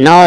9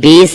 20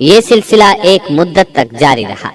یہ سلسلہ ایک مدت تک جاری رہا۔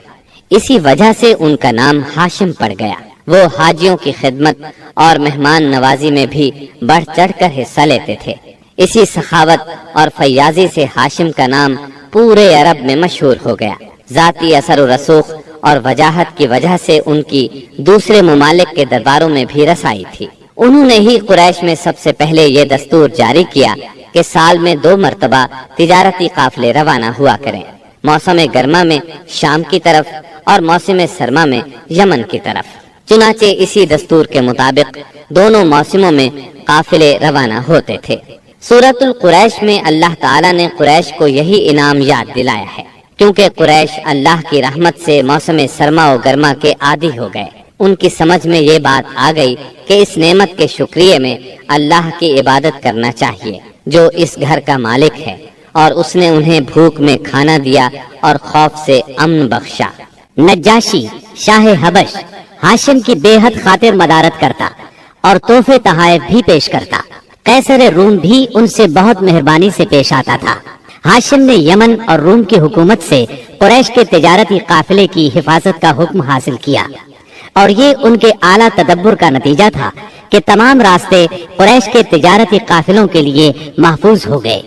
اسی وجہ سے ان کا نام ہاشم پڑ گیا۔ وہ حاجیوں کی خدمت اور مہمان نوازی میں بھی بڑھ چڑھ کر حصہ لیتے تھے۔ اسی سخاوت اور فیاضی سے ہاشم کا نام پورے عرب میں مشہور ہو گیا۔ ذاتی اثر و رسوخ اور وجاہت کی وجہ سے ان کی دوسرے ممالک کے درباروں میں بھی رسائی تھی۔ انہوں نے ہی قریش میں سب سے پہلے یہ دستور جاری کیا کہ سال میں 2 مرتبہ تجارتی قافلے روانہ ہوا کریں، موسم گرما میں شام کی طرف اور موسم سرما میں یمن کی طرف۔ چنانچہ اسی دستور کے مطابق دونوں موسموں میں قافلے روانہ ہوتے تھے۔ سورۃ القریش میں اللہ تعالیٰ نے قریش کو یہی انعام یاد دلایا ہے، کیونکہ قریش اللہ کی رحمت سے موسم سرما و گرما کے عادی ہو گئے۔ ان کی سمجھ میں یہ بات آ گئی کہ اس نعمت کے شکریہ میں اللہ کی عبادت کرنا چاہیے جو اس گھر کا مالک ہے، اور اس نے انہیں بھوک میں کھانا دیا اور خوف سے امن بخشا۔ نجاشی شاہ حبش ہاشم کی بے حد خاطر مدارت کرتا اور تحفے تحائف بھی پیش کرتا۔ قیصر روم بھی ان سے بہت مہربانی سے پیش آتا تھا۔ ہاشم نے یمن اور روم کی حکومت سے قریش کے تجارتی قافلے کی حفاظت کا حکم حاصل کیا، اور یہ ان کے اعلیٰ تدبر کا نتیجہ تھا کہ تمام راستے قریش کے تجارتی قافلوں کے لیے محفوظ ہو گئے۔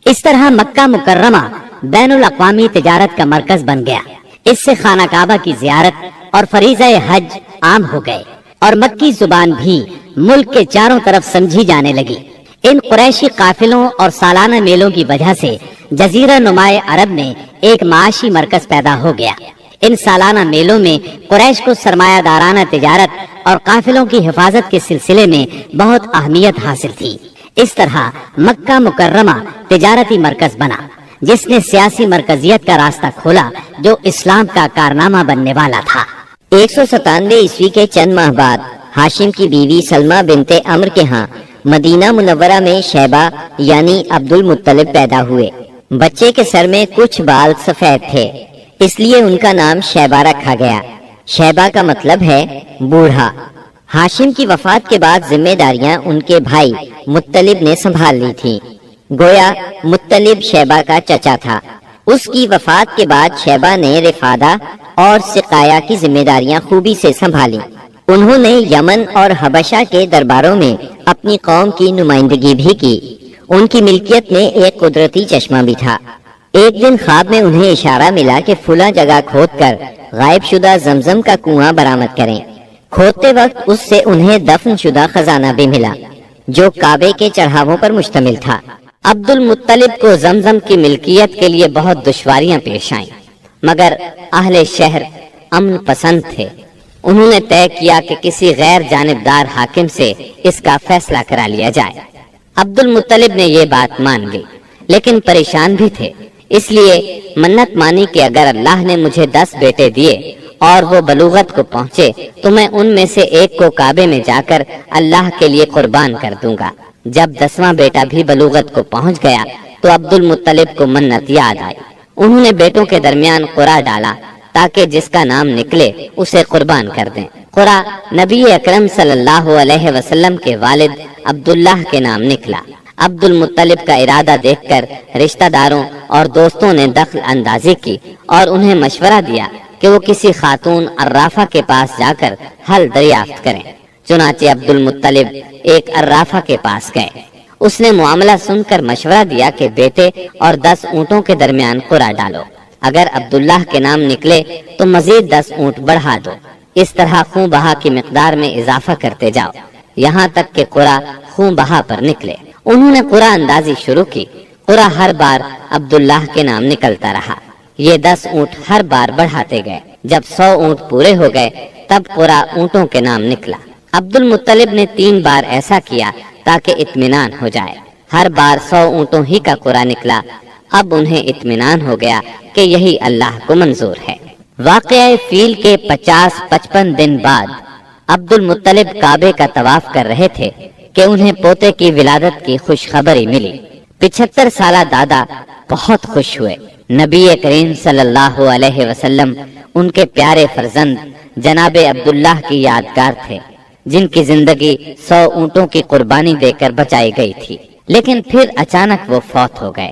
اس طرح مکہ مکرمہ بین الاقوامی تجارت کا مرکز بن گیا۔ اس سے خانہ کعبہ کی زیارت اور فریضہ حج عام ہو گئے، اور مکی زبان بھی ملک کے چاروں طرف سمجھی جانے لگی۔ ان قریشی قافلوں اور سالانہ میلوں کی وجہ سے جزیرہ نما عرب میں ایک معاشی مرکز پیدا ہو گیا۔ ان سالانہ میلوں میں قریش کو سرمایہ دارانہ تجارت اور قافلوں کی حفاظت کے سلسلے میں بہت اہمیت حاصل تھی۔ اس طرح مکہ مکرمہ تجارتی مرکز بنا، جس نے سیاسی مرکزیت کا راستہ کھولا جو اسلام کا کارنامہ بننے والا تھا۔ 197 عیسوی کے چند ماہ بعد ہاشم کی بیوی سلمہ بنت عمرو کے ہاں مدینہ منورہ میں شیبہ یعنی عبد المطلب پیدا ہوئے۔ بچے کے سر میں کچھ بال سفید تھے، اس لیے ان کا نام شیبہ رکھا گیا۔ شیبہ کا مطلب ہے بوڑھا۔ ہاشم کی وفات کے بعد ذمہ داریاں ان کے بھائی مطلب نے سنبھال لی تھی۔ گویا مطلب شیبہ کا چچا تھا۔ اس کی وفات کے بعد شیبہ نے رفادہ اور سقایا کی ذمہ داریاں خوبی سے سنبھالی۔ انہوں نے یمن اور حبشہ کے درباروں میں اپنی قوم کی نمائندگی بھی کی۔ ان کی ملکیت میں ایک قدرتی چشمہ بھی تھا۔ ایک دن خواب میں انہیں اشارہ ملا کہ فلاں جگہ کھود کر غائب شدہ زمزم کا کنواں برآمد کریں۔ کھودتے وقت اس سے انہیں دفن شدہ خزانہ بھی ملا جو کعبے کے چڑھاووں پر مشتمل تھا۔ عبد المطلب کو زمزم کی ملکیت کے لیے بہت دشواریاں پیش آئیں، مگر اہل شہر امن پسند تھے۔ انہوں نے طے کیا کہ کسی غیر جانبدار حاکم سے اس کا فیصلہ کرا لیا جائے۔ عبد المطلب نے یہ بات مان لی، لیکن پریشان بھی تھے، اس لیے منت مانی کہ اگر اللہ نے مجھے 10 بیٹے دیے اور وہ بلوغت کو پہنچے تو میں ان میں سے ایک کو کعبے میں جا کر اللہ کے لیے قربان کر دوں گا۔ جب 10واں بیٹا بھی بلوغت کو پہنچ گیا تو عبد المطلب کو منت یاد آئی۔ انہوں نے بیٹوں کے درمیان قرعہ ڈالا تاکہ جس کا نام نکلے اسے قربان کر دیں۔ قرعہ نبی اکرم صلی اللہ علیہ وسلم کے والد عبداللہ کے نام نکلا۔ عبد المطلب کا ارادہ دیکھ کر رشتہ داروں اور دوستوں نے دخل اندازی کی اور انہیں مشورہ دیا کہ وہ کسی خاتون عرافہ کے پاس جا کر حل دریافت کریں۔ چنانچہ عبد المطلب ایک عرافہ کے پاس گئے۔ اس نے معاملہ سن کر مشورہ دیا کہ بیٹے اور 10 اونٹوں کے درمیان قرعہ ڈالو، اگر عبداللہ کے نام نکلے تو مزید 10 اونٹ بڑھا دو، اس طرح خون بہا کی مقدار میں اضافہ کرتے جاؤ یہاں تک کہ قرعہ خون بہا پر نکلے۔ انہوں نے قرعہ اندازی شروع کی۔ قرعہ ہر بار عبداللہ کے نام نکلتا رہا۔ یہ 10 اونٹ ہر بار بڑھاتے گئے۔ جب 100 اونٹ پورے ہو گئے تب قرعہ اونٹوں کے نام نکلا۔ عبد المطلب نے 3 بار ایسا کیا تاکہ اطمینان ہو جائے۔ ہر بار 100 اونٹوں ہی کا قرعہ نکلا۔ اب انہیں اطمینان ہو گیا کہ یہی اللہ کو منظور ہے۔ واقعہ فیل کے 50-55 دن بعد عبد المطلب کعبے کا طواف کر رہے تھے کہ انہیں پوتے کی ولادت کی خوشخبری ملی۔ 75 سالہ دادا بہت خوش ہوئے۔ نبی کریم صلی اللہ علیہ وسلم ان کے پیارے فرزند جناب عبداللہ کی یادگار تھے، جن کی زندگی 100 اونٹوں کی قربانی دے کر بچائی گئی تھی، لیکن پھر اچانک وہ فوت ہو گئے۔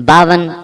52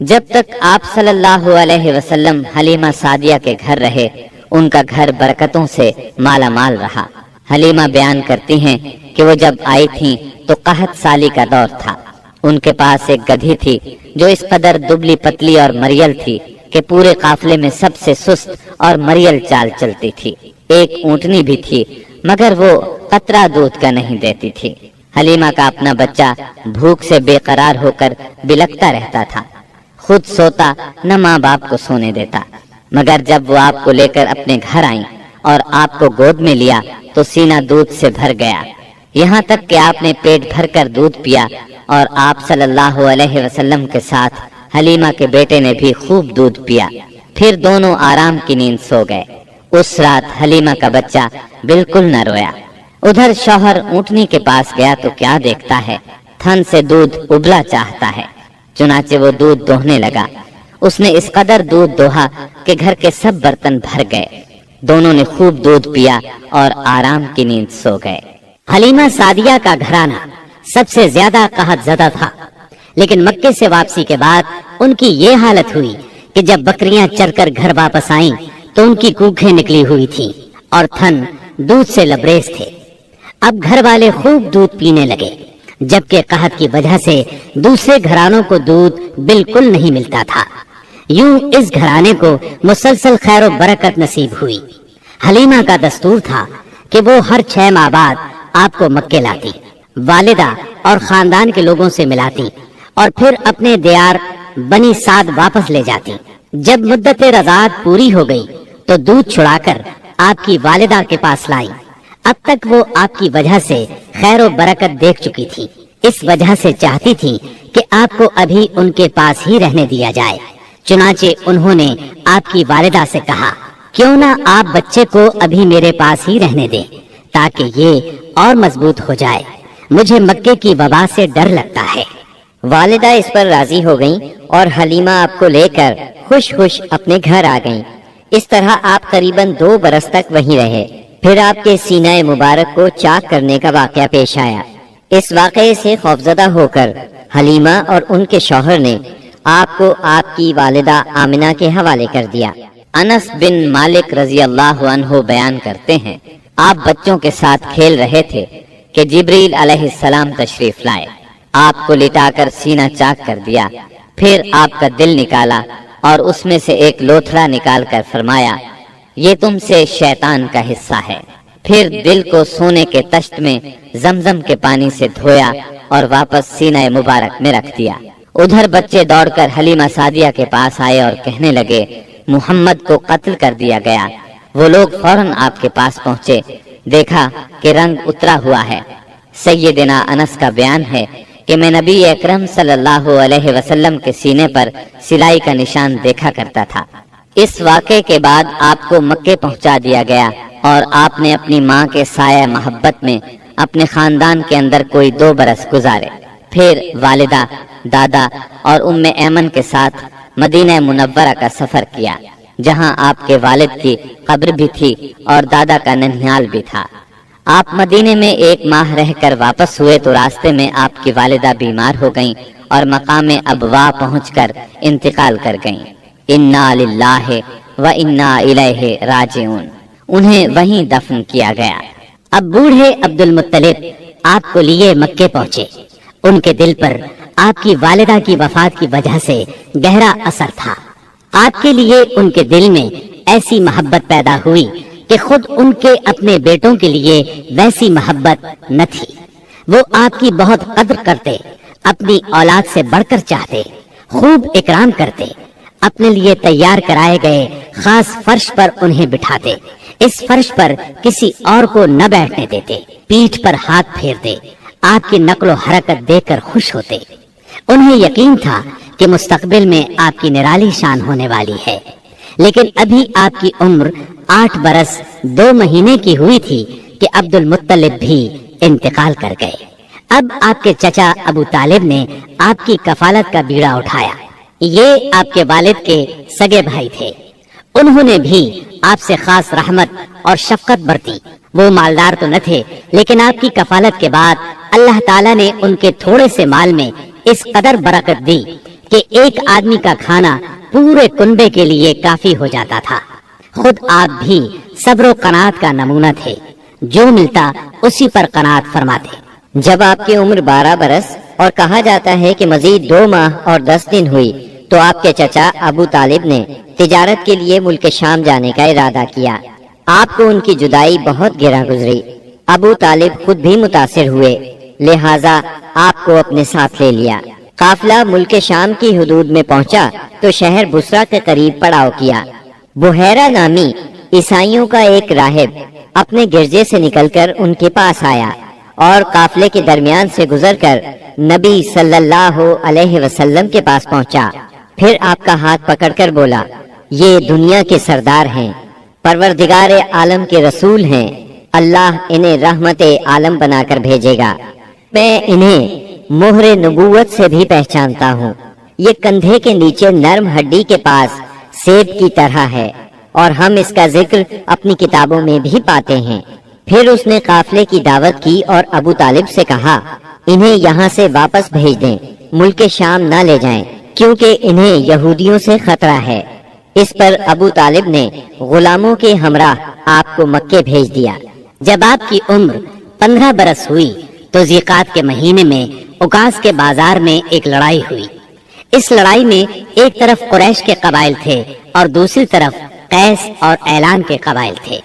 جب تک آپ صلی اللہ علیہ وسلم حلیمہ سعدیہ کے گھر رہے، ان کا گھر برکتوں سے مالا مال رہا۔ حلیمہ بیان کرتی ہیں کہ وہ جب آئی تھیں تو قحط سالی کا دور تھا۔ ان کے پاس ایک گدھی تھی جو اس قدر دبلی پتلی اور مریل تھی کہ پورے قافلے میں سب سے سست اور مریل چال چلتی تھی۔ ایک اونٹنی بھی تھی مگر وہ قطرہ دودھ کا نہیں دیتی تھی۔ حلیمہ کا اپنا بچہ بھوک سے بے قرار ہو کر بلکتا رہتا تھا، خود سوتا نہ ماں باپ کو سونے دیتا، مگر جب وہ آپ کو لے کر اپنے گھر آئیں اور آپ کو گود میں لیا تو سینہ دودھ سے بھر گیا، یہاں تک کہ آپ نے پیٹ بھر کر دودھ پیا اور آپ صلی اللہ علیہ وسلم کے ساتھ حلیمہ کے بیٹے نے بھی خوب دودھ پیا۔ پھر دونوں آرام کی نیند سو گئے۔ اس رات حلیمہ کا بچہ بالکل نہ رویا۔ ادھر شوہر اونٹنی کے پاس گیا تو کیا دیکھتا ہے، تھن سے دودھ ابلا چاہتا ہے، چنانچہ وہ دودھ دوہنے لگا۔ اس نے اس قدر دودھ دوہا کہ گھر کے سب برتن بھر گئے۔ دونوں نے خوب دودھ پیا اور آرام کی نیند سو گئے۔ حلیمہ سعدیہ کا گھرانہ سب سے زیادہ قحط زدہ تھا، لیکن مکے سے واپسی کے بعد ان کی یہ حالت ہوئی کہ جب بکریاں چر کر گھر واپس آئیں تو ان کی کوکھیں نکلی ہوئی تھیں اور تھن دودھ سے لبریز تھے۔ اب گھر والے خوب دودھ پینے لگے، جبکہ قحط کی وجہ سے دوسرے گھرانوں کو دودھ بالکل نہیں ملتا تھا۔ یوں اس گھرانے کو مسلسل خیر و برکت نصیب ہوئی۔ حلیمہ کا دستور تھا کہ وہ ہر 6 ماہ بعد آپ کو مکے لاتی، والدہ اور خاندان کے لوگوں سے ملاتی اور پھر اپنے دیار بنی سعد واپس لے جاتی۔ جب مدت رضاعت پوری ہو گئی تو دودھ چھڑا کر آپ کی والدہ کے پاس لائی۔ اب تک وہ آپ کی وجہ سے خیر و برکت دیکھ چکی تھی، اس وجہ سے چاہتی تھی کہ آپ کو ابھی ان کے پاس ہی رہنے دیا جائے۔ چنانچہ انہوں نے آپ کی والدہ سے کہا، کیوں نہ آپ بچے کو ابھی میرے پاس ہی رہنے دیں تاکہ یہ اور مضبوط ہو جائے، مجھے مکے کی وبا سے ڈر لگتا ہے۔ والدہ اس پر راضی ہو گئیں اور حلیمہ آپ کو لے کر خوش خوش اپنے گھر آ گئیں۔ اس طرح آپ قریباً 2 برس تک وہیں رہے۔ پھر آپ کے سینہ مبارک کو چاک کرنے کا واقعہ پیش آیا۔ اس واقعے سے خوفزدہ ہو کر حلیمہ اور ان کے شوہر نے آپ کو آپ کی والدہ آمنہ کے حوالے کر دیا۔ انس بن مالک رضی اللہ عنہ بیان کرتے ہیں، آپ بچوں کے ساتھ کھیل رہے تھے کہ جبریل علیہ السلام تشریف لائے، آپ کو لٹا کر سینہ چاک کر دیا، پھر آپ کا دل نکالا اور اس میں سے ایک لوتھڑا نکال کر فرمایا، یہ تم سے شیطان کا حصہ ہے۔ پھر دل کو سونے کے تشت میں زمزم کے پانی سے دھویا اور واپس سینہ مبارک میں رکھ دیا۔ ادھر بچے دوڑ کر حلیمہ سعدیہ کے پاس آئے اور کہنے لگے، محمد کو قتل کر دیا گیا۔ وہ لوگ فوراً آپ کے پاس پہنچے، دیکھا کہ رنگ اترا ہوا ہے۔ سیدنا انس کا بیان ہے کہ میں نبی اکرم صلی اللہ علیہ وسلم کے سینے پر سلائی کا نشان دیکھا کرتا تھا۔ اس واقعے کے بعد آپ کو مکے پہنچا دیا گیا اور آپ نے اپنی ماں کے سایہ محبت میں اپنے خاندان کے اندر کوئی 2 برس گزارے۔ پھر والدہ، دادا اور ام ایمن کے ساتھ مدینہ منورہ کا سفر کیا، جہاں آپ کے والد کی قبر بھی تھی اور دادا کا ننھیال بھی تھا۔ آپ مدینے میں 1 ماہ رہ کر واپس ہوئے تو راستے میں آپ کی والدہ بیمار ہو گئیں اور مقام ابوا پہنچ کر انتقال کر گئیں۔ انا للہ و انا الیہ راجعون، انہیں وہیں دفن کیا گیا۔ اب بوڑھے عبد المطلب آپ کو لیے مکے پہنچے۔ ان کے دل پر آپ کی والدہ کی وفات کی وجہ سے گہرا اثر تھا۔ آپ کے لیے ان کے دل میں ایسی محبت پیدا ہوئی کہ خود ان کے اپنے بیٹوں کے لیے ویسی محبت نہ تھی۔ وہ آپ کی بہت قدر کرتے، اپنی اولاد سے بڑھ کر چاہتے، خوب اکرام کرتے، اپنے لیے تیار کرائے گئے خاص فرش پر انہیں بٹھاتے، اس فرش پر کسی اور کو نہ بیٹھنے دیتے، پیٹھ پر ہاتھ پھیرتے، آپ کی نقل و حرکت دیکھ کر خوش ہوتے۔ انہیں یقین تھا کہ مستقبل میں آپ کی نرالی شان ہونے والی ہے، لیکن ابھی آپ کی عمر 8 برس 2 مہینے کی ہوئی تھی کہ عبد المطلب بھی انتقال کر گئے۔ اب آپ کے چچا ابو طالب نے آپ کی کفالت کا بیڑا اٹھایا۔ یہ آپ کے والد کے سگے بھائی تھے، انہوں نے بھی آپ سے خاص رحمت اور شفقت برتی۔ وہ مالدار تو نہ تھے، لیکن آپ کی کفالت کے بعد اللہ تعالیٰ نے ان کے تھوڑے سے مال میں اس قدر برکت دی کہ ایک آدمی کا کھانا پورے کنبے کے لیے کافی ہو جاتا تھا۔ خود آپ بھی صبر و قناعت کا نمونہ تھے، جو ملتا اسی پر قناعت فرماتے۔ جب آپ کی عمر 12 برس اور کہا جاتا ہے کہ مزید 2 ماہ اور 10 دن ہوئی تو آپ کے چچا ابو طالب نے تجارت کے لیے ملک شام جانے کا ارادہ کیا۔ آپ کو ان کی جدائی بہت گرا گزری۔ ابو طالب خود بھی متاثر ہوئے، لہٰذا آپ کو اپنے ساتھ لے لیا۔ قافلہ ملک شام کی حدود میں پہنچا تو شہر بصرہ کے قریب پڑاؤ کیا۔ بحیرہ نامی عیسائیوں کا ایک راہب اپنے گرجے سے نکل کر ان کے پاس آیا اور قافلے کے درمیان سے گزر کر نبی صلی اللہ علیہ وسلم کے پاس پہنچا۔ پھر آپ کا ہاتھ پکڑ کر بولا، یہ دنیا کے سردار ہیں، پروردگار عالم کے رسول ہیں، اللہ انہیں رحمت عالم بنا کر بھیجے گا۔ میں انہیں مہر نبوت سے بھی پہچانتا ہوں۔ یہ کندھے کے نیچے نرم ہڈی کے پاس سیب کی طرح ہے اور ہم اس کا ذکر اپنی کتابوں میں بھی پاتے ہیں۔ پھر اس نے قافلے کی دعوت کی اور ابو طالب سے کہا، انہیں یہاں سے واپس بھیج دیں، ملک شام نہ لے جائیں، کیونکہ انہیں یہودیوں سے خطرہ ہے۔ اس پر ابو طالب نے غلاموں کے ہمراہ آپ کو مکے بھیج دیا۔ جب آپ کی عمر 15 برس ہوئی تو ذیقات کے مہینے میں عکاظ کے بازار میں ایک لڑائی ہوئی۔ اس لڑائی میں ایک طرف قریش کے قبائل تھے اور دوسری طرف قیس اور اعلان کے قبائل تھے۔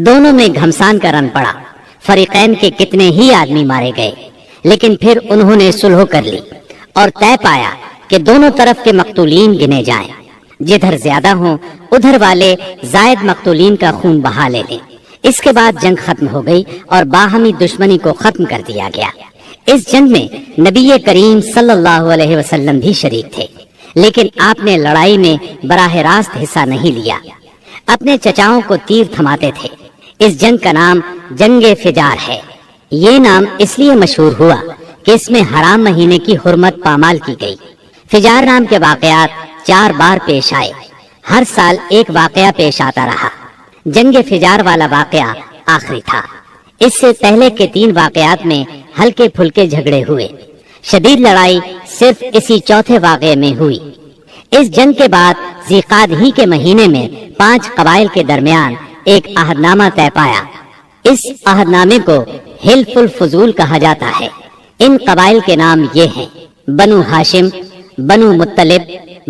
دونوں میں گھمسان کا رن پڑا، فریقین کے کتنے ہی آدمی مارے گئے، لیکن پھر انہوں نے صلح کر لی اور طے پایا کہ دونوں طرف کے مقتولین گنے جائیں، جدھر زیادہ ہوں ادھر والے زائد مقتولین کا خون بہا لے لیں۔ اس کے بعد جنگ ختم ہو گئی اور باہمی دشمنی کو ختم کر دیا گیا۔ اس جنگ میں نبی کریم صلی اللہ علیہ وسلم بھی شریک تھے، لیکن آپ نے لڑائی میں براہ راست حصہ نہیں لیا، اپنے چچاؤں کو تیر تھماتے تھے۔ اس جنگ کا نام جنگ فجار ہے۔ یہ نام اس لیے مشہور ہوا کہ اس میں حرام مہینے کی حرمت پامال کی گئی۔ فجار نام کے واقعات 4 بار پیش آئے، ہر سال ایک واقعہ پیش آتا رہا۔ جنگ فجار والا واقعہ آخری تھا۔ اس سے پہلے کے 3 واقعات میں ہلکے پھلکے جھگڑے ہوئے، شدید لڑائی صرف اسی چوتھے واقعے میں ہوئی۔ اس جنگ کے بعد ذیقعد ہی کے مہینے میں 5 قبائل کے درمیان ایک عہد نامہ طے پایا۔ اس عہد نامے کو حلف الفضول کہا جاتا ہے۔ ان قبائل کے نام یہ ہیں: بنو ہاشم، بنو مطلب،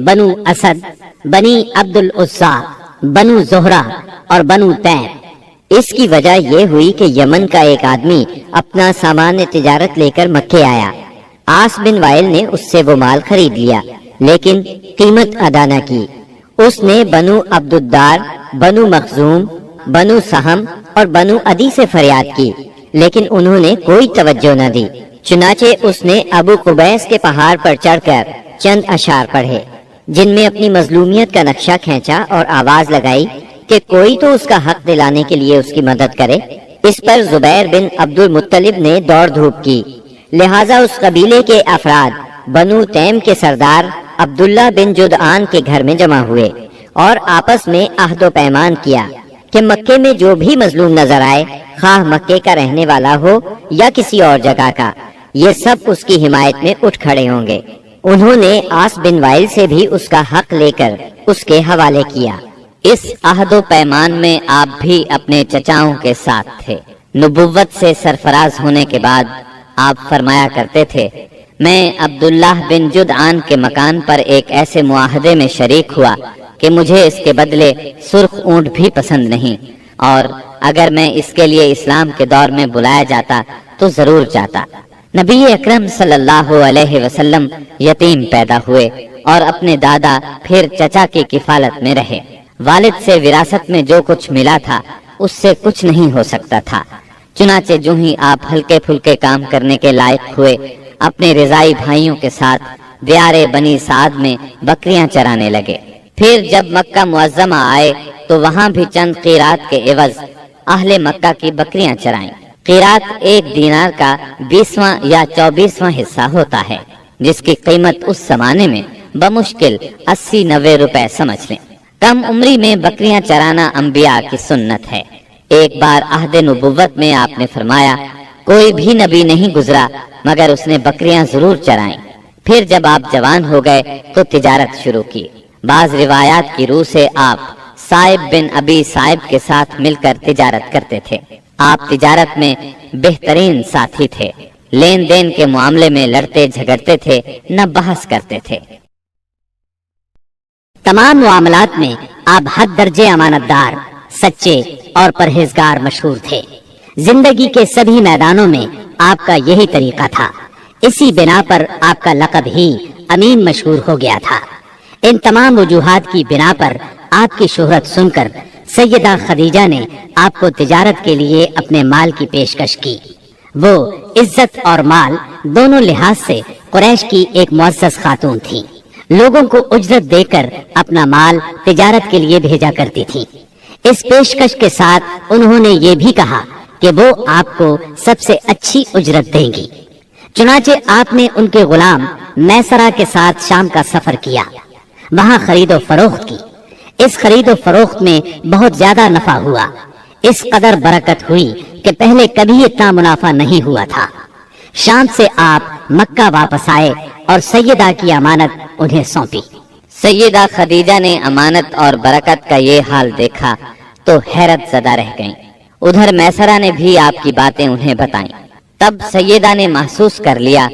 بنو اسد، بنی عبد العزا، بنو زہرہ اور بنو تیم۔ اس کی وجہ یہ ہوئی کہ یمن کا ایک آدمی اپنا سامان تجارت لے کر مکے آیا۔ عاص بن وائل نے اس سے وہ مال خرید لیا، لیکن قیمت ادا نہ کی۔ اس نے بنو عبد الدار، بنو مخزوم، بنو سہم اور بنو عدی سے فریاد کی، لیکن انہوں نے کوئی توجہ نہ دی۔ چنانچہ اس نے ابو قبیس کے پہاڑ پر چڑھ کر چند اشعار پڑھے، جن میں اپنی مظلومیت کا نقشہ کھینچا اور آواز لگائی کہ کوئی تو اس کا حق دلانے کے لیے اس کی مدد کرے۔ اس پر زبیر بن عبد المطلب نے دوڑ دھوپ کی، لہٰذا اس قبیلے کے افراد بنو تیم کے سردار عبداللہ بن جدعان کے گھر میں جمع ہوئے اور آپس میں عہد و پیمان کیا کہ مکے میں جو بھی مظلوم نظر آئے، خواہ مکے کا رہنے والا ہو یا کسی اور جگہ کا، یہ سب اس کی حمایت میں اٹھ کھڑے ہوں گے۔ انہوں نے عاص بن وائل سے بھی اس کا حق لے کر اس کے حوالے کیا۔ اس عہد و پیمان میں آپ بھی اپنے چچاؤں کے ساتھ تھے۔ نبوت سے سرفراز ہونے کے بعد آپ فرمایا کرتے تھے، میں عبداللہ بن جدعان کے مکان پر ایک ایسے معاہدے میں شریک ہوا کہ مجھے اس کے بدلے سرخ اونٹ بھی پسند نہیں، اور اگر میں اس کے لیے اسلام کے دور میں بلایا جاتا تو ضرور جاتا۔ نبی اکرم صلی اللہ علیہ وسلم یتیم پیدا ہوئے اور اپنے دادا پھر چچا کی کفالت میں رہے۔ والد سے وراثت میں جو کچھ ملا تھا اس سے کچھ نہیں ہو سکتا تھا۔ چنانچہ جو ہی آپ ہلکے پھلکے کام کرنے کے لائق ہوئے، اپنے رضائی بھائیوں کے ساتھ دیار بنی سعد میں بکریاں چرانے لگے۔ پھر جب مکہ معظمہ آئے تو وہاں بھی چند قیرات کے عوض اہل مکہ کی بکریاں چرائیں۔ قیرات 1 دینار کا 20واں یا 24واں حصہ ہوتا ہے، جس کی قیمت اس زمانے میں بمشکل 80-90 روپے سمجھ لیں۔ کم عمری میں بکریاں چرانا انبیاء کی سنت ہے۔ ایک بار عہد نبوت میں آپ نے فرمایا، کوئی بھی نبی نہیں گزرا مگر اس نے بکریاں ضرور چرائیں۔ پھر جب آپ جوان ہو گئے تو تجارت شروع کی۔ بعض روایات کی روح سے آپ صائب بن ابی صائب کے ساتھ مل کر تجارت کرتے تھے۔ آپ تجارت میں بہترین ساتھی تھے، لین دین کے معاملے میں لڑتے جھگڑتے تھے، نہ بحث کرتے تھے۔ تمام معاملات میں آپ حد درجے امانت دار، سچے اور پرہیزگار مشہور تھے۔ زندگی کے سبھی میدانوں میں آپ کا یہی طریقہ تھا، اسی بنا پر آپ کا لقب ہی امین مشہور ہو گیا تھا۔ ان تمام وجوہات کی بنا پر آپ کی شہرت سن کر سیدہ خدیجہ نے آپ کو تجارت کے لیے اپنے مال کی پیشکش کی۔ وہ عزت اور مال دونوں لحاظ سے قریش کی ایک معزز خاتون تھی، لوگوں کو اجرت دے کر اپنا مال تجارت کے لیے بھیجا کرتی تھی۔ اس پیشکش کے ساتھ انہوں نے یہ بھی کہا کہ وہ آپ کو سب سے اچھی اجرت دیں گی۔ چنانچہ آپ نے ان کے غلام میسرہ کے ساتھ شام کا سفر کیا، وہاں خرید و فروخت کی۔ اس خرید و فروخت میں بہت زیادہ نفع ہوا، اس قدر برکت ہوئی کہ پہلے کبھی اتنا منافع نہیں ہوا تھا۔ شام سے آپ مکہ واپس آئے اور سیدہ کی امانت انہیں سونپی۔ سیدہ خدیجہ نے امانت اور برکت کا یہ حال دیکھا تو حیرت زدہ رہ گئیں۔ ادھر میسرہ نے بھی آپ کی باتیں انہیں بتائیں۔ تب سیدہ نے محسوس کر لیا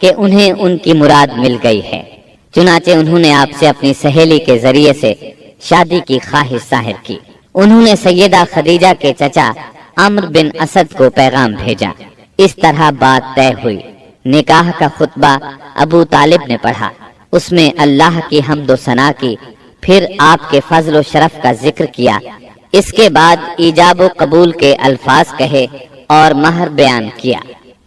کہ انہیں ان کی مراد مل گئی ہے، چنانچہ انہوں نے آپ سے اپنی سہیلی کے ذریعے سے شادی کی خواہش ظاہر کی۔ انہوں نے سیدہ خدیجہ کے چچا عمرو بن اسد کو پیغام بھیجا۔ اس طرح بات طے ہوئی۔ نکاح کا خطبہ ابو طالب نے پڑھا، اس میں اللہ کی حمد و ثنا کی، پھر آپ کے فضل و شرف کا ذکر کیا۔ اس کے بعد ایجاب و قبول کے الفاظ کہے اور مہر بیان کیا۔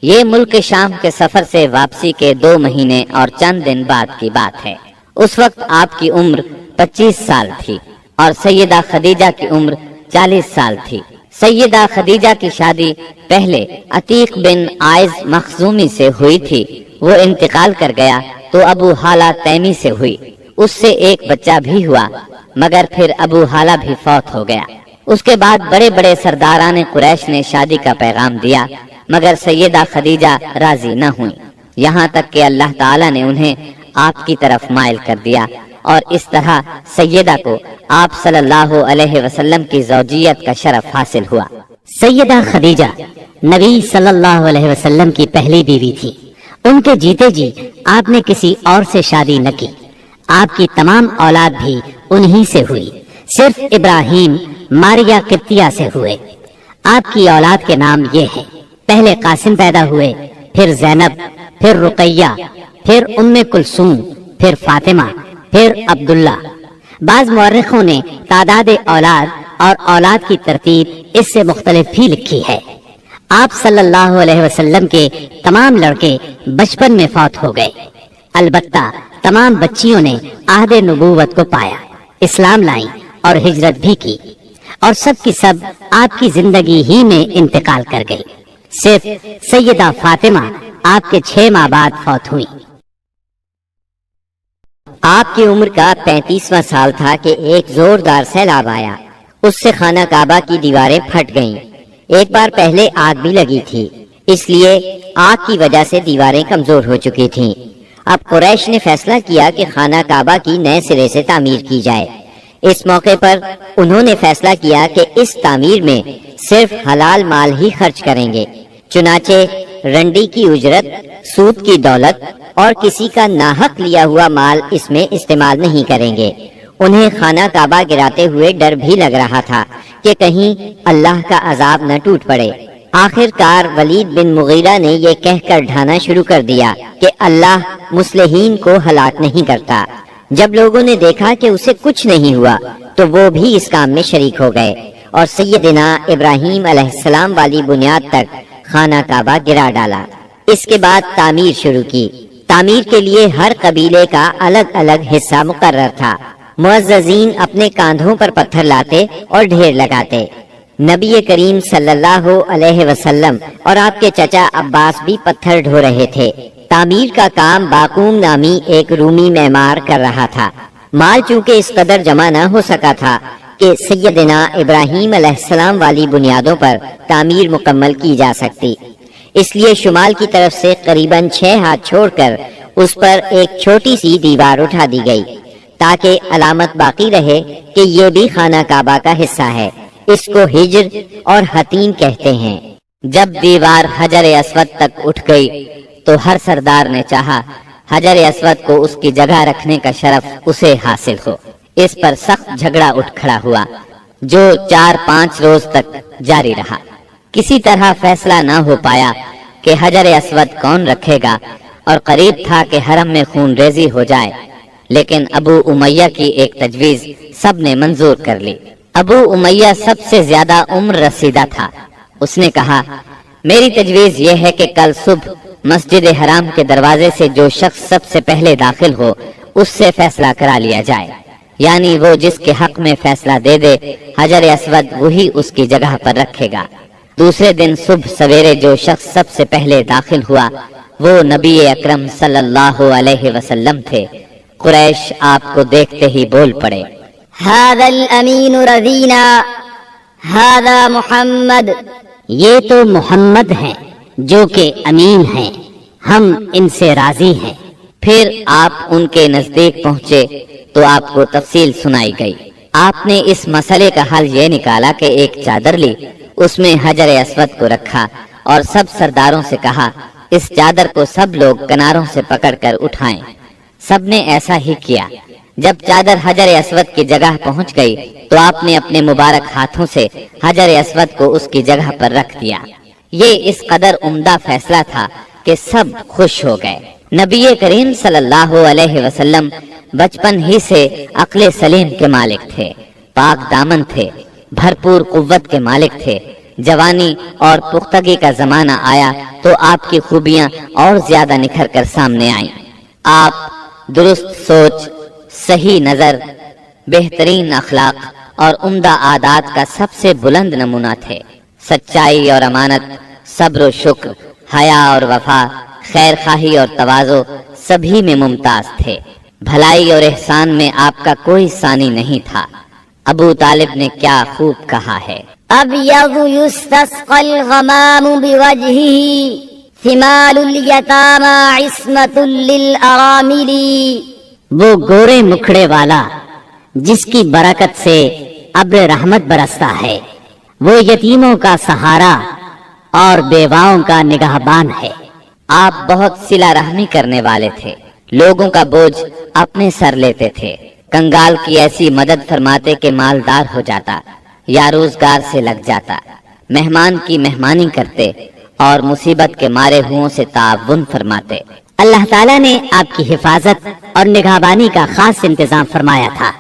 یہ ملک شام کے سفر سے واپسی کے 2 مہینے اور چند دن بعد کی بات ہے۔ اس وقت آپ کی عمر 25 سال تھی اور سیدہ خدیجہ کی عمر 40 سال تھی۔ سیدہ خدیجہ کی شادی پہلے عتیق بن عائز مخزومی سے ہوئی تھی، وہ انتقال کر گیا تو ابو حالہ تیمی سے ہوئی، اس سے ایک بچہ بھی ہوا، مگر پھر ابو حالہ بھی فوت ہو گیا۔ اس کے بعد بڑے بڑے سرداران قریش نے شادی کا پیغام دیا، مگر سیدہ خدیجہ راضی نہ ہوئی، یہاں تک کہ اللہ تعالیٰ نے انہیں آپ کی طرف مائل کر دیا، اور اس طرح سیدہ کو آپ صلی اللہ علیہ وسلم کی زوجیت کا شرف حاصل ہوا۔ سیدہ خدیجہ نبی صلی اللہ علیہ وسلم کی پہلی بیوی تھی۔ ان کے جیتے جی آپ نے کسی اور سے شادی نہ کی۔ آپ کی تمام اولاد بھی انہی سے ہوئی، صرف ابراہیم ماریا قبطیہ سے ہوئے۔ آپ کی اولاد کے نام یہ ہیں: پہلے قاسم پیدا ہوئے، پھر زینب، پھر رقیہ، پھر ام کلثوم، پھر فاطمہ، پھر عبداللہ۔ بعض مورخوں نے تعداد اولاد اور اولاد کی ترتیب اس سے مختلف بھی لکھی ہے۔ آپ صلی اللہ علیہ وسلم کے تمام لڑکے بچپن میں فوت ہو گئے، البتہ تمام بچیوں نے عہد نبوت کو پایا، اسلام لائیں اور ہجرت بھی کی، اور سب کی سب آپ کی زندگی ہی میں انتقال کر گئی۔ صرف سیدہ فاطمہ آپ کے 6 ماہ بعد فوت ہوئی۔ آپ کی عمر کا 35واں سال تھا کہ ایک زوردار سیلاب آیا، اس سے خانہ کعبہ کی دیواریں پھٹ گئیں۔ ایک بار پہلے آگ بھی لگی تھی، اس لیے آگ کی وجہ سے دیواریں کمزور ہو چکی تھیں۔ اب قریش نے فیصلہ کیا کہ خانہ کعبہ کی نئے سرے سے تعمیر کی جائے۔ اس موقع پر انہوں نے فیصلہ کیا کہ اس تعمیر میں صرف حلال مال ہی خرچ کریں گے، چنانچہ رنڈی کی اجرت، سود کی دولت اور کسی کا ناحق لیا ہوا مال اس میں استعمال نہیں کریں گے۔ انہیں خانہ کعبہ گراتے ہوئے ڈر بھی لگ رہا تھا کہ کہیں اللہ کا عذاب نہ ٹوٹ پڑے۔ آخر کار ولید بن مغیرہ نے یہ کہہ کر ڈھانا شروع کر دیا کہ اللہ مصلحین کو ہلاک نہیں کرتا۔ جب لوگوں نے دیکھا کہ اسے کچھ نہیں ہوا تو وہ بھی اس کام میں شریک ہو گئے اور سیدنا ابراہیم علیہ السلام والی بنیاد تک خانہ کعبہ گرا ڈالا۔ اس کے بعد تعمیر شروع کی۔ تعمیر کے لیے ہر قبیلے کا الگ الگ حصہ مقرر تھا۔ معززین اپنے کاندھوں پر پتھر لاتے اور ڈھیر لگاتے۔ نبی کریم صلی اللہ علیہ وسلم اور آپ کے چچا عباس بھی پتھر ڈھو رہے تھے۔ تعمیر کا کام باقوم نامی ایک رومی معمار کر رہا تھا۔ مال چونکہ اس قدر جمع نہ ہو سکا تھا کہ سیدنا ابراہیم علیہ السلام والی بنیادوں پر تعمیر مکمل کی جا سکتی، اس لیے شمال کی طرف سے قریباً 6 ہاتھ چھوڑ کر اس پر ایک چھوٹی سی دیوار اٹھا دی گئی تاکہ علامت باقی رہے کہ یہ بھی خانہ کعبہ کا حصہ ہے۔ اس کو ہجر اور حتین کہتے ہیں۔ جب دیوار حجر اسود تک اٹھ گئی تو ہر سردار نے چاہا حجر اسود کو اس کی جگہ رکھنے کا شرف اسے حاصل ہو۔ اس پر سخت جھگڑا اٹھ کھڑا ہوا جو 4-5 روز تک جاری رہا۔ کسی طرح فیصلہ نہ ہو پایا کہ حجر اسود کون رکھے گا، اور قریب تھا کہ حرم میں خون ریزی ہو جائے، لیکن ابو امیہ کی ایک تجویز سب نے منظور کر لی۔ ابو امیہ سب سے زیادہ عمر رسیدہ تھا۔ اس نے کہا، میری تجویز یہ ہے کہ کل صبح مسجد حرام کے دروازے سے جو شخص سب سے پہلے داخل ہو اس سے فیصلہ کرا لیا جائے، یعنی وہ جس کے حق میں فیصلہ دے دے حجر اسود وہی اس کی جگہ پر رکھے گا۔ دوسرے دن صبح سویرے جو شخص سب سے پہلے داخل ہوا وہ نبی اکرم صلی اللہ علیہ وسلم تھے۔ قریش آپ کو دیکھتے ہی بول پڑے، هذا الأمين رضينا هذا محمد۔ یہ تو محمد ہیں جو کہ امین ہیں، ہم ان سے راضی ہیں۔ پھر آپ ان کے نزدیک پہنچے تو آپ کو تفصیل سنائی گئی۔ آپ نے اس مسئلے کا حل یہ نکالا کہ ایک چادر لی، اس میں حجر اسود کو رکھا اور سب سرداروں سے کہا اس چادر کو سب لوگ کناروں سے پکڑ کر اٹھائیں۔ سب نے ایسا ہی کیا۔ جب چادر حجر اسود کی جگہ پہنچ گئی تو آپ نے اپنے مبارک ہاتھوں سے حجر اسود کو اس کی جگہ پر رکھ دیا۔ یہ اس قدر عمدہ فیصلہ تھا کہ سب خوش ہو گئے۔ نبی کریم صلی اللہ علیہ وسلم بچپن ہی سے عقل سلیم کے مالک تھے، پاک دامن تھے، بھرپور قوت کے مالک تھے۔ جوانی اور پختگی کا زمانہ آیا تو آپ کی خوبیاں اور زیادہ نکھر کر سامنے آئیں۔ آپ درست سوچ، صحیح نظر، بہترین اخلاق اور عمدہ عادات کا سب سے بلند نمونہ تھے۔ سچائی اور امانت، صبر و شکر، حیا اور وفا، خیر خواہی اور تواضع سبھی میں ممتاز تھے۔ بھلائی اور احسان میں آپ کا کوئی ثانی نہیں تھا۔ ابو طالب نے کیا خوب کہا ہے، ابيض يستسقى الغمام بوجهه ثمال اليتامى عصمة للأرامل۔ وہ گورے مکھڑے والا جس کی برکت سے ابر رحمت برستا ہے، وہ یتیموں کا سہارا اور بیواؤں کا نگہبان ہے۔ آپ بہت صلہ رحمی کرنے والے تھے، لوگوں کا بوجھ اپنے سر لیتے تھے، کنگال کی ایسی مدد فرماتے کہ مالدار ہو جاتا یا روزگار سے لگ جاتا، مہمان کی مہمانی کرتے اور مصیبت کے مارے ہوں سے تعاون فرماتے۔ اللہ تعالیٰ نے آپ کی حفاظت اور نگہبانی کا خاص انتظام فرمایا تھا،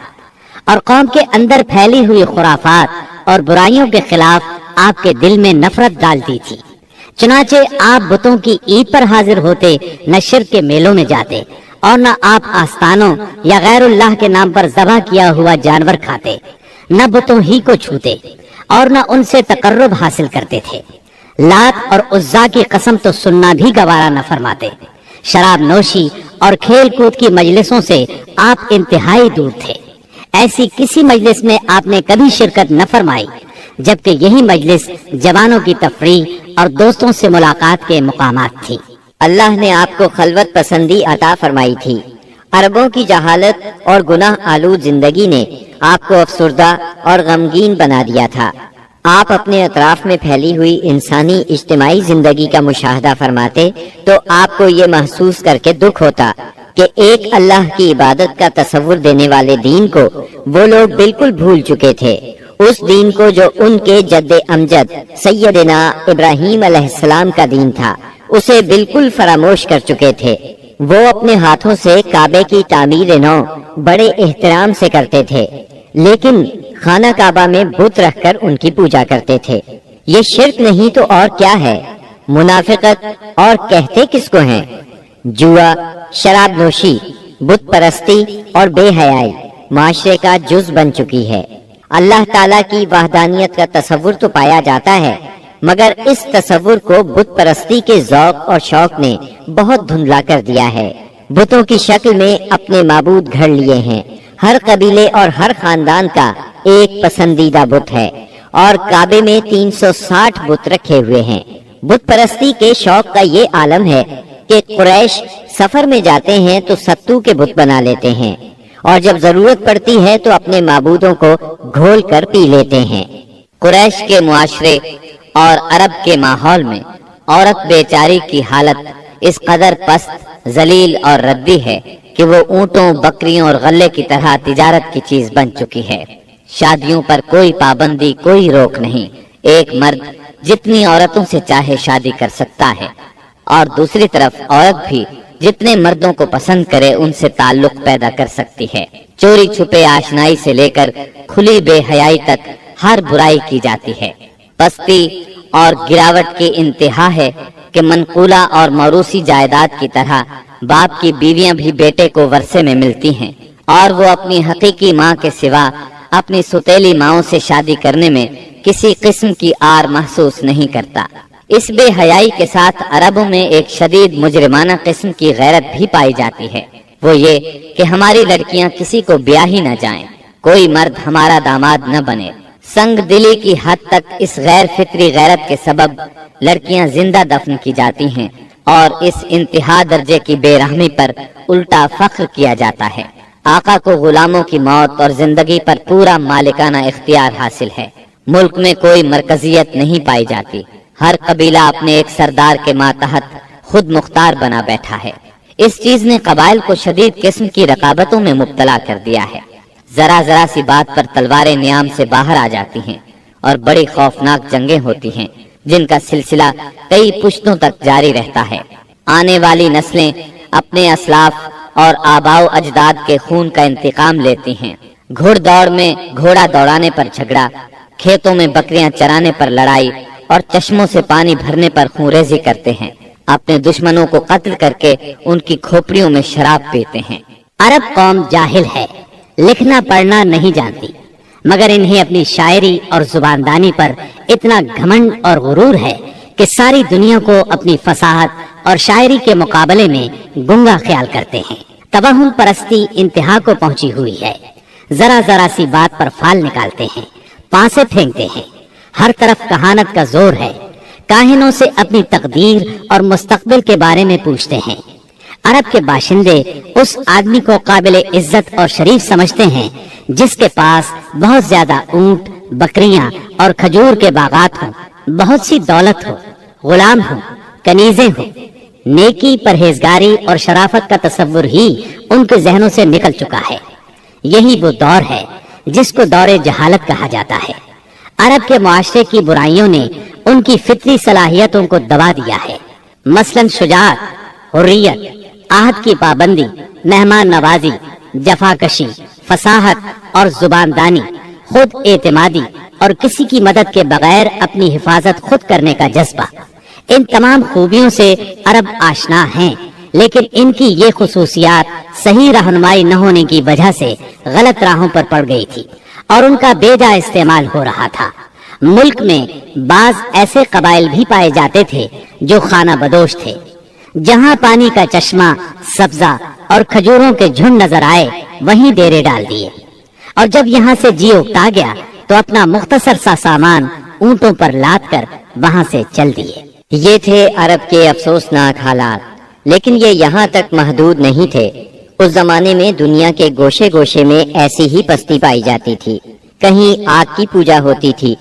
اور قوم کے اندر پھیلی ہوئی خرافات اور برائیوں کے خلاف آپ کے دل میں نفرت ڈال دی تھی۔ چنانچہ آپ بتوں کی عید پر حاضر ہوتے، نہ شرک کے میلوں میں جاتے، اور نہ آپ آستانوں یا غیر اللہ کے نام پر ذبح کیا ہوا جانور کھاتے، نہ بتوں ہی کو چھوتے، اور نہ ان سے تقرب حاصل کرتے تھے۔ لات اور عزا کی قسم تو سننا بھی گوارا نہ فرماتے۔ شراب نوشی اور کھیل کود کی مجلسوں سے آپ انتہائی دور تھے۔ ایسی کسی مجلس میں آپ نے کبھی شرکت نہ فرمائی، جبکہ یہی مجلس جوانوں کی تفریح اور دوستوں سے ملاقات کے مقامات تھی۔ اللہ نے آپ کو خلوت پسندی عطا فرمائی تھی۔ عربوں کی جہالت اور گناہ آلود زندگی نے آپ کو افسردہ اور غمگین بنا دیا تھا۔ آپ اپنے اطراف میں پھیلی ہوئی انسانی اجتماعی زندگی کا مشاہدہ فرماتے تو آپ کو یہ محسوس کر کے دکھ ہوتا کہ ایک اللہ کی عبادت کا تصور دینے والے دین کو وہ لوگ بالکل بھول چکے تھے، اس دین کو جو ان کے جد امجد سیدنا ابراہیم علیہ السلام کا دین تھا، اسے بالکل فراموش کر چکے تھے۔ وہ اپنے ہاتھوں سے کعبے کی تعمیر نو بڑے احترام سے کرتے تھے، لیکن خانہ کعبہ میں بت رکھ کر ان کی پوجا کرتے تھے۔ یہ شرک نہیں تو اور کیا ہے؟ منافقت اور کہتے کس کو ہیں؟ جوا، شراب نوشی، بت پرستی اور بے حیائی معاشرے کا جز بن چکی ہے۔ اللہ تعالیٰ کی وحدانیت کا تصور تو پایا جاتا ہے، مگر اس تصور کو بت پرستی کے ذوق اور شوق نے بہت دھندلا کر دیا ہے۔ بتوں کی شکل میں اپنے معبود گھڑ لیے ہیں۔ ہر قبیلے اور ہر خاندان کا ایک پسندیدہ بت ہے، اور کعبے میں 360 بت رکھے ہوئے ہیں۔ بت پرستی کے شوق کا یہ عالم ہے کہ قریش سفر میں جاتے ہیں تو ستو کے بت بنا لیتے ہیں، اور جب ضرورت پڑتی ہے تو اپنے معبودوں کو گھول کر پی لیتے ہیں۔ قریش کے معاشرے اور عرب کے ماحول میں عورت بیچاری کی حالت اس قدر پست، ذلیل اور ردی ہے کہ وہ اونٹوں، بکریوں اور غلے کی طرح تجارت کی چیز بن چکی ہے۔ شادیوں پر کوئی پابندی، کوئی روک نہیں، ایک مرد جتنی عورتوں سے چاہے شادی کر سکتا ہے، اور دوسری طرف عورت بھی جتنے مردوں کو پسند کرے ان سے تعلق پیدا کر سکتی ہے۔ چوری چھپے آشنائی سے لے کر کھلی بے حیائی تک ہر برائی کی جاتی ہے۔ پستی اور گراوٹ کی انتہا ہے کہ منقولہ اور موروثی جائیداد کی طرح باپ کی بیویاں بھی بیٹے کو ورثے میں ملتی ہیں، اور وہ اپنی حقیقی ماں کے سوا اپنی سوتیلی ماؤں سے شادی کرنے میں کسی قسم کی آر محسوس نہیں کرتا۔ اس بے حیائی کے ساتھ عربوں میں ایک شدید مجرمانہ قسم کی غیرت بھی پائی جاتی ہے، وہ یہ کہ ہماری لڑکیاں کسی کو بیاہ ہی نہ جائیں، کوئی مرد ہمارا داماد نہ بنے۔ سنگ دلی کی حد تک اس غیر فطری غیرت کے سبب لڑکیاں زندہ دفن کی جاتی ہیں، اور اس انتہا درجے کی بے رحمی پر الٹا فخر کیا جاتا ہے۔ آقا کو غلاموں کی موت اور زندگی پر پورا مالکانہ اختیار حاصل ہے۔ ملک میں کوئی مرکزیت نہیں پائی جاتی، ہر قبیلہ اپنے ایک سردار کے ماتحت خود مختار بنا بیٹھا ہے۔ اس چیز نے قبائل کو شدید قسم کی رقابتوں میں مبتلا کر دیا ہے۔ ذرا ذرا سی بات پر تلواریں نیام سے باہر آ جاتی ہیں، اور بڑی خوفناک جنگیں ہوتی ہیں جن کا سلسلہ کئی پشتوں تک جاری رہتا ہے۔ آنے والی نسلیں اپنے اسلاف اور آباء و اجداد کے خون کا انتقام لیتی ہیں۔ گھڑ دوڑ میں گھوڑا دوڑانے پر جھگڑا، کھیتوں میں بکریاں چرانے پر لڑائی، اور چشموں سے پانی بھرنے پر خونریزی کرتے ہیں۔ اپنے دشمنوں کو قتل کر کے ان کی کھوپڑیوں میں شراب پیتے ہیں۔ عرب قوم جاہل ہے، لکھنا پڑھنا نہیں جانتی، مگر انہیں اپنی شاعری اور زباندانی پر اتنا گھمنڈ اور غرور ہے کہ ساری دنیا کو اپنی فصاحت اور شاعری کے مقابلے میں گنگا خیال کرتے ہیں۔ توہم پرستی انتہا کو پہنچی ہوئی ہے، ذرا ذرا سی بات پر فال نکالتے ہیں، پانسے پھینکتے ہیں، ہر طرف کہانت کا زور ہے، کاہنوں سے اپنی تقدیر اور مستقبل کے بارے میں پوچھتے ہیں۔ عرب کے باشندے اس آدمی کو قابل عزت اور شریف سمجھتے ہیں جس کے پاس بہت زیادہ اونٹ، بکریاں اور کھجور کے باغات ہوں، بہت سی دولت ہو، غلام ہوں، کنیزیں ہوں۔ نیکی، پرہیزگاری اور شرافت کا تصور ہی ان کے ذہنوں سے نکل چکا ہے۔ یہی وہ دور ہے جس کو دور جہالت کہا جاتا ہے۔ عرب کے معاشرے کی برائیوں نے ان کی فطری صلاحیتوں کو دبا دیا ہے، مثلاً شجاعت، حریت، عہد کی پابندی، مہمان نوازی، جفاکشی، فصاحت اور زباندانی، خود اعتمادی اور کسی کی مدد کے بغیر اپنی حفاظت خود کرنے کا جذبہ۔ ان تمام خوبیوں سے عرب آشنا ہیں، لیکن ان کی یہ خصوصیات صحیح رہنمائی نہ ہونے کی وجہ سے غلط راہوں پر پڑ گئی تھی اور ان کا بے جا استعمال ہو رہا تھا۔ ملک میں بعض ایسے قبائل بھی پائے جاتے تھے جو خانہ بدوش تھے، جہاں پانی کا چشمہ، سبزہ اور کھجوروں کے جھنڈ نظر آئے وہیں ڈیرے ڈال دیے، اور جب یہاں سے جی اکتا گیا تو اپنا مختصر سا سامان اونٹوں پر لاد کر وہاں سے چل دیے۔ یہ تھے عرب کے افسوسناک حالات، لیکن یہ یہاں تک محدود نہیں تھے۔ اس زمانے میں دنیا کے گوشے گوشے میں ایسی ہی پستی پائی جاتی تھی۔ کہیں آگ کی پوجا ہوتی تھی،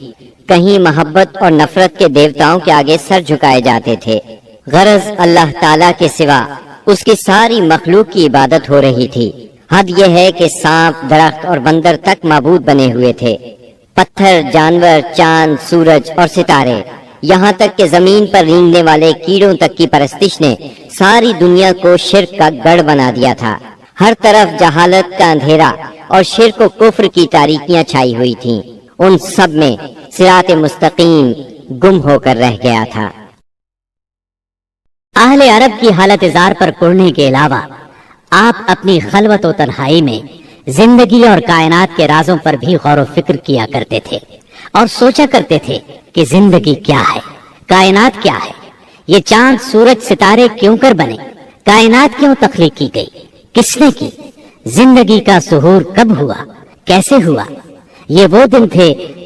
کہیں محبت اور نفرت کے دیوتاؤں کے آگے سر جھکائے جاتے تھے۔ غرض اللہ تعالیٰ کے سوا اس کی ساری مخلوق کی عبادت ہو رہی تھی۔ حد یہ ہے کہ سانپ، درخت اور بندر تک معبود بنے ہوئے تھے۔ پتھر، جانور، چاند، سورج اور ستارے، یہاں تک کہ زمین پر رینگنے والے کیڑوں تک کی پرستش نے ساری دنیا کو شرک کا گڑھ بنا دیا تھا۔ ہر طرف جہالت کا اندھیرا اور شرک و کفر کی تاریکیاں چھائی ہوئی تھیں۔ ان سب میں صراط مستقیم گم ہو کر رہ گیا تھا۔ اہل عرب کی حالت زار پر پڑھنے کے علاوہ آپ اپنی خلوت و تنہائی میں زندگی اور کائنات کے رازوں پر بھی غور و فکر کیا کرتے تھے اور سوچا کرتے تھے کہ زندگی کیا ہے، کائنات کیا ہے، یہ چاند، سورج، ستارے کیوں کر بنے، کائنات کیوں تخلیق کی گئی، کس نے کی، زندگی کا ظہور کب ہوا، کیسے ہوا۔ یہ وہ دن تھے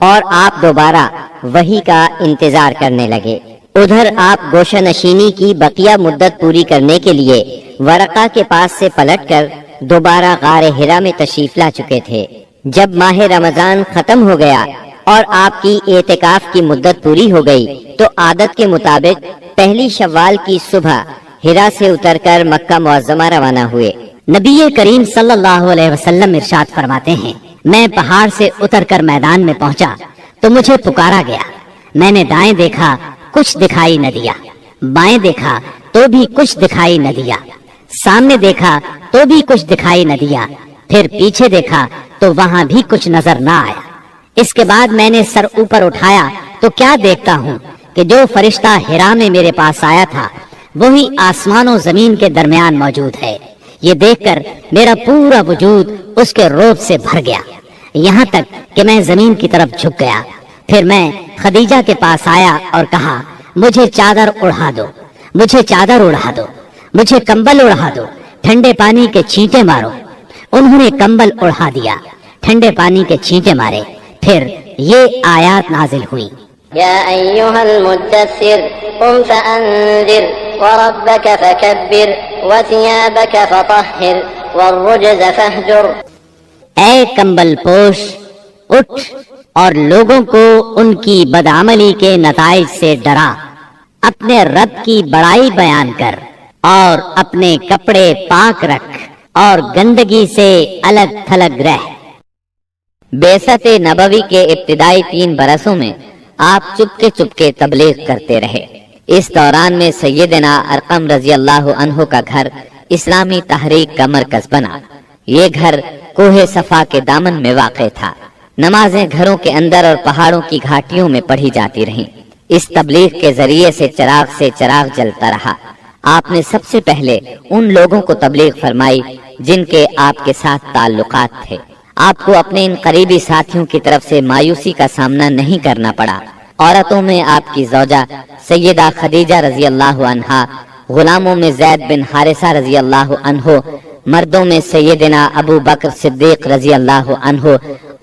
اور آپ دوبارہ وحی کا انتظار کرنے لگے۔ ادھر آپ گوشہ نشینی کی بقیہ مدت پوری کرنے کے لیے ورقہ کے پاس سے پلٹ کر دوبارہ غار حرا میں تشریف لا چکے تھے۔ جب ماہ رمضان ختم ہو گیا اور آپ کی اعتکاف کی مدت پوری ہو گئی تو عادت کے مطابق پہلی شوال کی صبح حرا سے اتر کر مکہ معظمہ روانہ ہوئے۔ نبی کریم صلی اللہ علیہ وسلم ارشاد فرماتے ہیں، میں پہاڑ سے اتر کر میدان میں پہنچا تو مجھے پکارا گیا۔ میں نے دائیں دیکھا، کچھ دکھائی نہ دیا، بائیں دیکھا تو بھی کچھ دکھائی نہ دیا، سامنے دیکھا تو بھی کچھ دکھائی نہ دیا، پھر پیچھے دیکھا تو وہاں بھی کچھ نظر نہ آیا۔ اس کے بعد میں نے سر اوپر اٹھایا تو کیا دیکھتا ہوں کہ جو فرشتہ حرا میں میرے پاس آیا تھا وہی آسمان و زمین کے درمیان موجود ہے۔ یہ دیکھ کر میرا پورا وجود اس کے روب سے بھر گیا، یہاں تک کہ میں زمین کی طرف جھک گیا۔ پھر میں خدیجہ کے پاس آیا اور کہا، مجھے چادر اڑا دو، مجھے چادر اڑا دو، مجھے کمبل اڑا دو، ٹھنڈے پانی کے چھینٹے مارو۔ انہوں نے کمبل اڑا دیا، ٹھنڈے پانی کے چھینٹے مارے، پھر یہ آیات نازل ہوئی۔ يا أيها المدثر قم فأنذر وربك فكبر وثيابك فطهر والرجز فاهجر۔ اے کمبل پوش، اٹھ اور لوگوں کو ان کی بدعملی کے نتائج سے ڈرا، اپنے رب کی بڑائی بیان کر اور اپنے کپڑے پاک رکھ اور گندگی سے الگ تھلگ رہ۔ بعثت نبوی کے ابتدائی 3 برسوں میں آپ چپکے تبلیغ کرتے رہے۔ اس دوران میں سیدنا ارقم رضی اللہ عنہ کا گھر اسلامی تحریک کا مرکز بنا۔ یہ گھر کوہ صفا کے دامن میں واقع تھا۔ نمازیں گھروں کے اندر اور پہاڑوں کی گھاٹیوں میں پڑھی جاتی رہیں۔ اس تبلیغ کے ذریعے سے چراغ جلتا رہا۔ آپ نے سب سے پہلے ان لوگوں کو تبلیغ فرمائی جن کے آپ کے ساتھ تعلقات تھے۔ آپ کو اپنے ان قریبی ساتھیوں کی طرف سے مایوسی کا سامنا نہیں کرنا پڑا۔ عورتوں میں آپ کی زوجہ سیدہ خدیجہ رضی اللہ عنہا، غلاموں میں زید بن حارثہ رضی اللہ عنہ، مردوں میں سیدنا ابو بکر صدیق رضی اللہ عنہ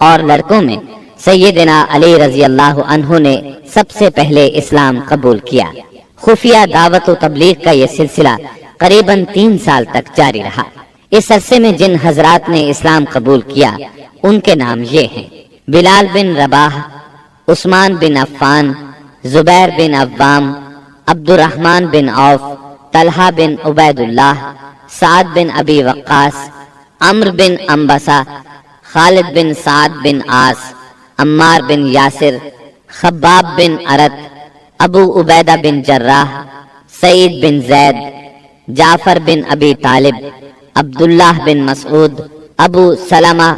اور لڑکوں میں سیدنا علی رضی اللہ عنہ نے سب سے پہلے اسلام قبول کیا۔ خفیہ دعوت و تبلیغ کا یہ سلسلہ قریباً 3 سال تک جاری رہا۔ اس عرصے میں جن حضرات نے اسلام قبول کیا ان کے نام یہ ہیں: بلال بن رباح، عثمان بن عفان، زبیر بن عوام، عبد الرحمن بن عوف، طلحہ بن عبید اللہ، سعد بن ابی وقاص، عمرو بن انبسہ، خالد بن سعد بن عاص، عمار بن یاسر، خباب بن ارت، ابو عبیدہ بن جراح، سعید بن زید، جعفر بن ابی طالب، عبداللہ بن مسعود، ابو سلمہ،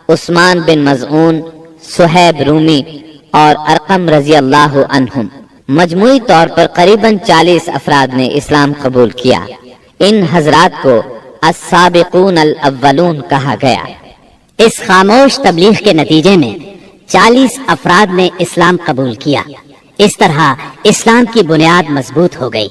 عثمان بن مظعون، صہیب رومی اور ارقم رضی اللہ عنہم۔ مجموعی طور پر قریباً 40 افراد نے اسلام قبول کیا۔ ان حضرات کو السابقون الاولون کہا گیا۔ اس خاموش تبلیغ کے نتیجے میں 40 افراد نے اسلام قبول کیا۔ اس طرح اسلام کی بنیاد مضبوط ہو گئی۔